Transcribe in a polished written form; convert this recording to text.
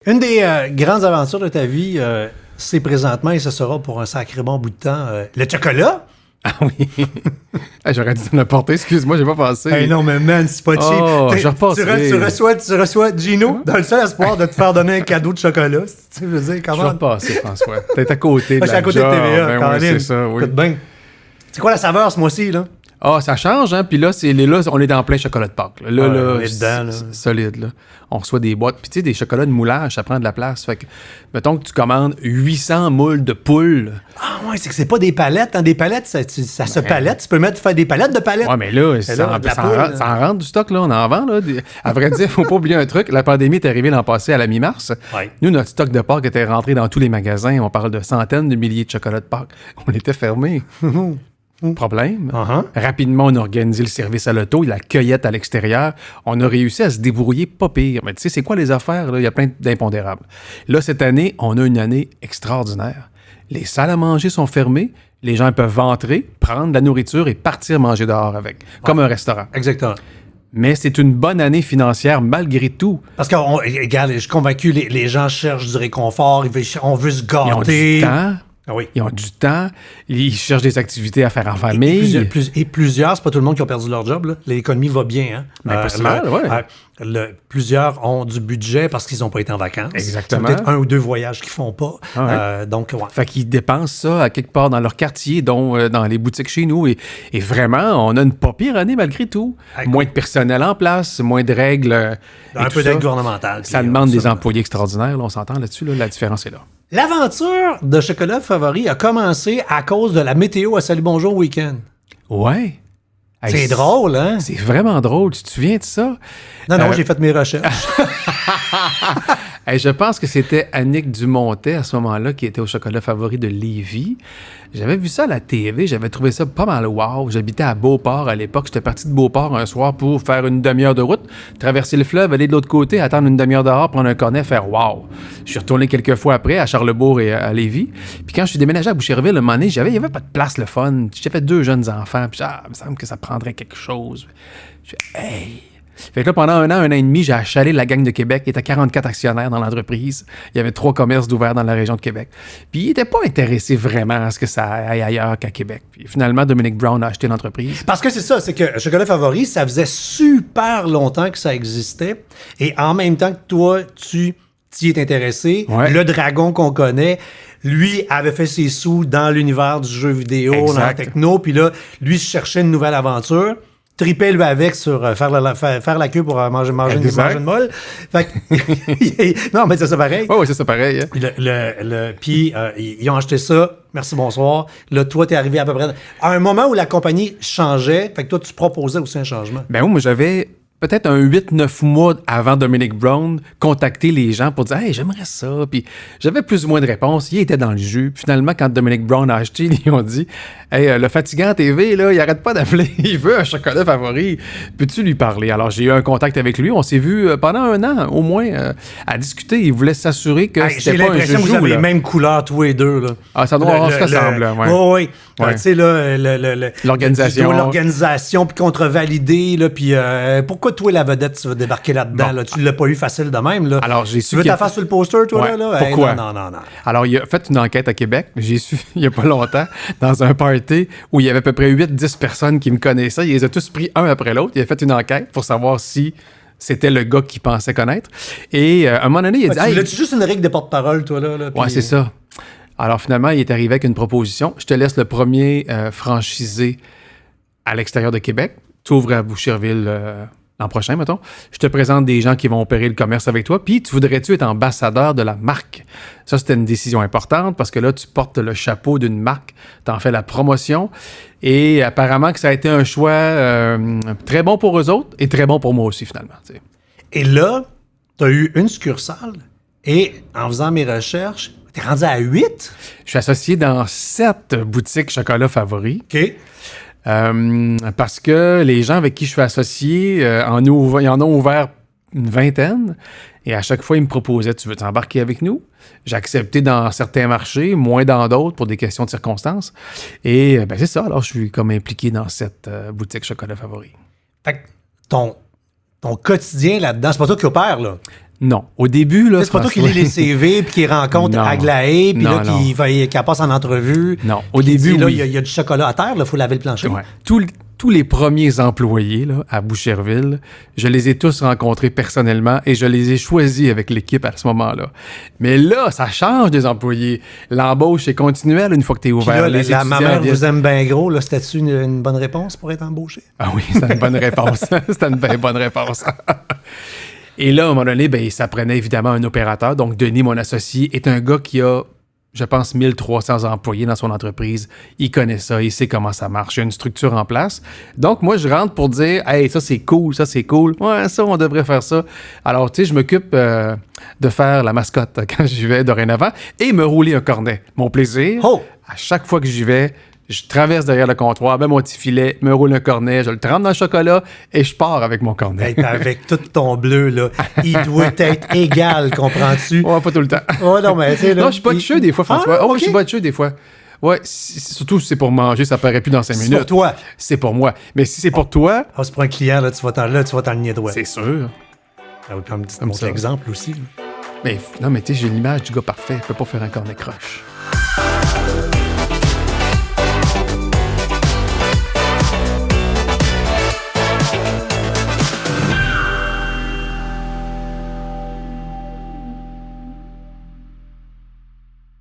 Une des grandes aventures de ta vie, c'est présentement, et ce sera pour un sacré bon bout de temps, le chocolat. Ah oui. J'aurais dû te l'apporter, excuse-moi, j'ai pas pensé. Hey non, mais man, c'est pas cheap. Je repasserai. Tu reçois Gino dans le seul espoir de te faire donner un cadeau de chocolat. Tu veux dire, comment? Je vais repasser, François. T'es à côté de je suis à côté de TVA, ben Caroline. oui, c'est ça, oui. Écoute bien. C'est quoi la saveur ce mois-ci, là? Ah, ça change, hein? Puis là, on est en plein chocolat de Pâques. Là, on est dedans, là. Solide, là. On reçoit des boîtes. Puis tu sais, des chocolats de moulage, ça prend de la place. Fait que, mettons que tu commandes 800 moules de poules. Ah ouais, c'est que c'est pas des palettes. Hein. Des palettes, ça se palette. Tu peux faire des palettes de palettes. Ouais, mais là, ça en rentre du stock, là. On en vend, là. À vrai dire, faut pas oublier un truc. La pandémie est arrivée l'an passé à la mi-mars. Ouais. Nous, notre stock de Pâques était rentré dans tous les magasins. On parle de centaines de milliers de chocolats de Pâques. On était fermés. Problème. Rapidement, on a organisé le service à l'auto, la cueillette à l'extérieur. On a réussi à se débrouiller pas pire. Mais tu sais, c'est quoi les affaires? Là? Il y a plein d'impondérables. Là, cette année, on a une année extraordinaire. Les salles à manger sont fermées. Les gens peuvent entrer, prendre de la nourriture et partir manger dehors avec, comme un restaurant. Exactement. Mais c'est une bonne année financière malgré tout. Parce que, regarde, je suis convaincu, les gens cherchent du réconfort, on veut se gâter. Ils ont du temps. Ah oui. Ils ont du temps, ils cherchent des activités à faire en famille. Et plusieurs, c'est pas tout le monde qui a perdu leur job. Là. L'économie va bien. Hein? Mais pas si mal, ouais. Plusieurs ont du budget parce qu'ils n'ont pas été en vacances. Exactement. C'est peut-être un ou deux voyages qu'ils font pas. Ah ouais. Donc, ouais. Fait qu'ils dépensent ça à quelque part dans leur quartier, dont dans les boutiques chez nous. Et vraiment, on a une pas pire année malgré tout. Moins de personnel en place, moins de règles. Un peu d'aide gouvernementale. Ça demande des employés extraordinaires. Là, on s'entend là-dessus. Là, la différence est là. L'aventure de Chocolat Favori a commencé à cause de la météo à Salut Bonjour Week-end. Ouais. C'est drôle, hein? C'est vraiment drôle. Tu te souviens de ça? Non, j'ai fait mes recherches. Je pense que c'était Annick Dumontet à ce moment-là qui était au Chocolat Favori de Lévis. J'avais vu ça à la TV, j'avais trouvé ça pas mal wow. J'habitais à Beauport à l'époque. J'étais parti de Beauport un soir pour faire une demi-heure de route, traverser le fleuve, aller de l'autre côté, attendre une demi-heure dehors, prendre un cornet, faire wow. Je suis retourné quelques fois après à Charlesbourg et à Lévis. Puis quand je suis déménagé à Boucherville, un moment donné, il n'y avait pas de place le fun. J'avais 2 jeunes enfants, puis il me semble que ça prendrait quelque chose. Je fais hey! Fait que là, pendant un an et demi, j'ai achalé la gang de Québec. Il y était 44 actionnaires dans l'entreprise. Il y avait 3 commerces d'ouverts dans la région de Québec. Puis, il n'était pas intéressé vraiment à ce que ça aille ailleurs qu'à Québec. Puis, finalement, Dominic Brown a acheté l'entreprise. Parce que c'est ça, c'est que Chocolat Favori, ça faisait super longtemps que ça existait. Et en même temps que toi, tu t'y es intéressé, le dragon qu'on connaît, lui avait fait ses sous dans l'univers du jeu vidéo, dans la techno. Puis là, lui cherchait une nouvelle aventure. Tripait lui avec sur faire la queue pour manger une molle. Fait que, non, mais c'est ça pareil. Oui, c'est ça pareil. Hein. Puis ils ont acheté ça. Merci, bonsoir. Là, toi, t'es arrivé à peu près à un moment où la compagnie changeait. Fait que toi, tu proposais aussi un changement. Ben oui, moi, j'avais peut-être un 8-9 mois avant Dominic Brown, contacter les gens pour dire « Hey, j'aimerais ça ». Puis j'avais plus ou moins de réponses. Il était dans le jus. Puis finalement, quand Dominic Brown a acheté, ils ont dit « Hey, le fatigant TV, là, il arrête pas d'appeler. Il veut un chocolat favori. Peux-tu lui parler? » Alors, j'ai eu un contact avec lui. On s'est vu pendant un an, au moins, à discuter. Il voulait s'assurer que c'était pas un jeu. J'ai l'impression que vous avez les mêmes couleurs, tous les deux. Là. Ah, ça doit avoir ce que ça ressemble. Oui. Tu sais, là, l'organisation, puis contrevalider, là, puis pourquoi toi, la vedette, tu vas débarquer là-dedans? Bon. Là, tu l'as pas eu facile de même. Là. Alors, j'ai su tu veux ta face sur le poster, toi, ouais. là? Pourquoi? Hey, non. Alors, il a fait une enquête à Québec. J'ai su, il y a pas longtemps, dans un party où il y avait à peu près 8-10 personnes qui me connaissaient. Il les a tous pris un après l'autre. Il a fait une enquête pour savoir si c'était le gars qu'il pensait connaître. Et à un moment donné, il a dit... Tu juste une règle de porte-parole, toi, là? Ouais, c'est ça. Alors, finalement, il est arrivé avec une proposition. Je te laisse le premier franchisé à l'extérieur de Québec. Tu ouvres à Boucherville l'an prochain, mettons. Je te présente des gens qui vont opérer le commerce avec toi. Puis, voudrais-tu être ambassadeur de la marque? Ça, c'était une décision importante parce que là, tu portes le chapeau d'une marque. Tu en fais la promotion. Et apparemment que ça a été un choix très bon pour eux autres et très bon pour moi aussi, finalement. T'sais. Et là, tu as eu une succursale. Et en faisant mes recherches, t'es rendu à 8? Je suis associé dans 7 boutiques chocolat favoris. OK. Parce que les gens avec qui je suis associé, ils en ont ouvert une vingtaine. Et à chaque fois, ils me proposaient « Tu veux t'embarquer avec nous? » J'ai accepté dans certains marchés, moins dans d'autres pour des questions de circonstances. Et c'est ça. Alors, je suis comme impliqué dans cette boutique chocolat favori. Fait que ton quotidien là-dedans, c'est pas toi qui opère, là? Non. Au début, là. C'est pas toi qui lis les CV, puis qui rencontre Non. Aglaé, puis là, Non. qui passe en entrevue. Non. Au Puis début, dit, là, oui. il y a du chocolat à terre, il faut laver le plancher. Ouais. Tous les premiers employés là, à Boucherville, je les ai tous rencontrés personnellement et je les ai choisis avec l'équipe à ce moment-là. Mais là, ça change des employés. L'embauche est continuelle une fois que tu es Puis ouvert. là, Les ma mère étudiants viennent- vous aime bien gros. Là, c'était-tu une bonne réponse pour être embauché? Ah oui, c'était une bonne réponse. C'était une bien bonne réponse. Et là, à un moment donné, ben, ça prenait évidemment un opérateur. Donc, Denis, mon associé, est un gars qui a, je pense, 1300 employés dans son entreprise. Il connaît ça, il sait comment ça marche. Il y a une structure en place. Donc, moi, je rentre pour dire, hey, ça, c'est cool, ça, c'est cool. Ouais, ça, on devrait faire ça. Alors, tu sais, je m'occupe de faire la mascotte quand j'y vais dorénavant et me rouler un cornet. Mon plaisir, Oh! à chaque fois que j'y vais, je traverse derrière le comptoir, mets mon petit filet, me roule un cornet, je le trempe dans le chocolat et je pars avec mon cornet. Hey, avec tout ton bleu, là, il doit être égal, comprends-tu? Ouais, pas tout le temps. Oh non, mais tu sais, là. Non, je suis pas de cheveux des fois, François. Ah, Oh, ok. je suis pas de cheveux des fois. Ouais, surtout si c'est pour manger, ça paraît plus dans 5 C'est minutes. pour toi. C'est pour moi. Mais si c'est pour toi, Ah, c'est pour un client, là, tu vas t'enligner droit. c'est sûr. Ça va prendre un petit Comme autre ça. exemple aussi. Là. Mais non, mais tu sais, j'ai l'image du gars parfait. Je peux pas faire un cornet croche.